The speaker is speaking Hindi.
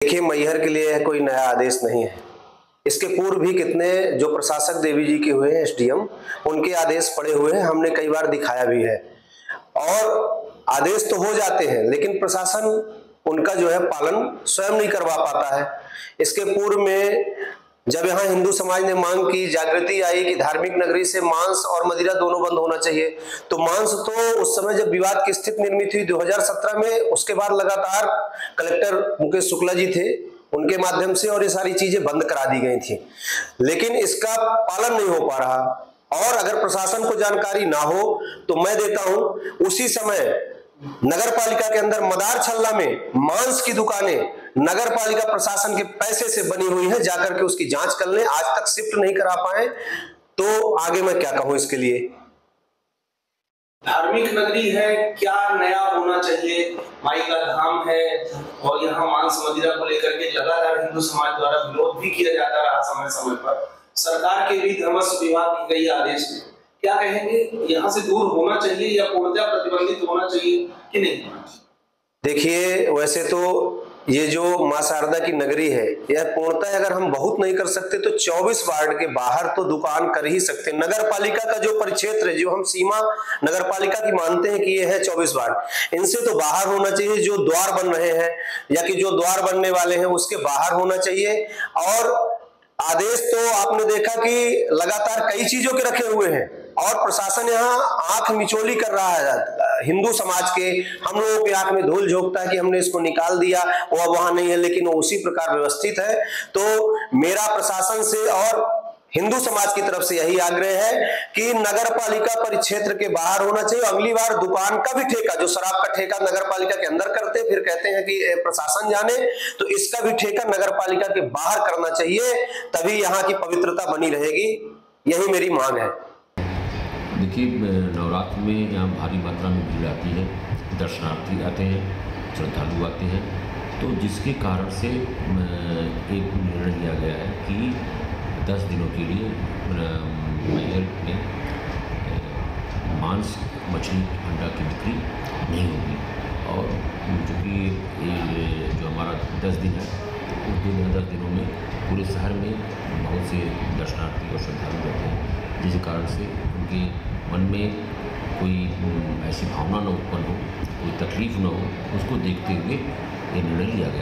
देखिए, मैहर के लिए कोई नया आदेश नहीं है। इसके पूर्व भी कितने जो प्रशासक देवी जी के हुए हैं एसडीएम, उनके आदेश पड़े हुए हैं, हमने कई बार दिखाया भी है। और आदेश तो हो जाते हैं लेकिन प्रशासन उनका जो है पालन स्वयं नहीं करवा पाता है। इसके पूर्व में जब यहाँ हिंदू समाज ने मांग की, जागृति आई कि धार्मिक नगरी से मांस और मदिरा दोनों बंद होना चाहिए, तो मांस तो उस समय जब विवाद की स्थिति निर्मित हुई 2017 में, उसके बाद लगातार कलेक्टर मुकेश शुक्ला जी थे, उनके माध्यम से और ये सारी चीजें बंद करा दी गई थी, लेकिन इसका पालन नहीं हो पा रहा। और अगर प्रशासन को जानकारी ना हो तो मैं देता हूं, उसी समय नगर पालिका के अंदर मदार छल्ला में मांस की दुकानें नगर पालिका प्रशासन के पैसे से बनी हुई है, जाकर के उसकी जांच कर लें। आज तक शिफ्ट नहीं करा पाए तो आगे मैं क्या कहूं इसके लिए। धार्मिक नगरी है, क्या नया होना चाहिए? माई का धाम है और यहाँ मांस मदिरा को लेकर के लगातार हिंदू समाज द्वारा विरोध भी किया जाता रहा समय समय पर। सरकार के भी धर्मस्व विभाग की गई आदेश में क्या कहेंगे, यहाँ से दूर होना चाहिए या पूर्णतः प्रतिबंधित होना चाहिए कि नहीं होना चाहिए? देखिए, वैसे तो ये जो मां शारदा की नगरी है, यह पूर्णतः अगर हम बहुत नहीं कर सकते तो 24 वार्ड के बाहर तो दुकान कर ही सकते। नगर पालिका का जो परिक्षेत्र है, जो हम सीमा नगर पालिका की मानते हैं कि ये है 24 वार्ड, इनसे तो बाहर होना चाहिए। जो द्वार बन रहे हैं या कि जो द्वार बनने वाले हैं उसके बाहर होना चाहिए। और आदेश तो आपने देखा कि लगातार कई चीजों के रखे हुए हैं और प्रशासन यहाँ आंख मिचोली कर रहा है हिंदू समाज के। हम लोगों के आंख में धूल झोंकता है कि हमने इसको निकाल दिया, वो अब वहां नहीं है, लेकिन वो उसी प्रकार व्यवस्थित है। तो मेरा प्रशासन से और हिंदू समाज की तरफ से यही आग्रह है कि नगर पालिका परिक्षेत्र के बाहर होना चाहिए। अगली बार दुकान का भी ठेका, जो शराब का ठेका नगर पालिका के अंदर करते फिर कहते हैं कि प्रशासन जाने, तो इसका भी ठेका नगर पालिका के बाहर करना चाहिए, तभी यहाँ की पवित्रता बनी रहेगी। यही मेरी मांग है। देखिए, नवरात्र में यहाँ भारी मात्रा में भीड़ आती है, दर्शनार्थी आते हैं, श्रद्धालु आते हैं, तो जिसके कारण से एक निर्णय लिया गया है कि 10 दिनों के लिए मैहर में मांस, मछली, अंडा की बिक्री नहीं होगी। और चूँकि जो हमारा 10 दिन है, उस 10 दिनों में पूरे शहर में बहुत से दर्शनार्थी और श्रद्धालु रहते हैं, जिस कारण से उनके मन में कोई ऐसी भावना न उत्पन्न हो, कोई तकलीफ न हो, उसको देखते हुए ये निर्णय लिया गया।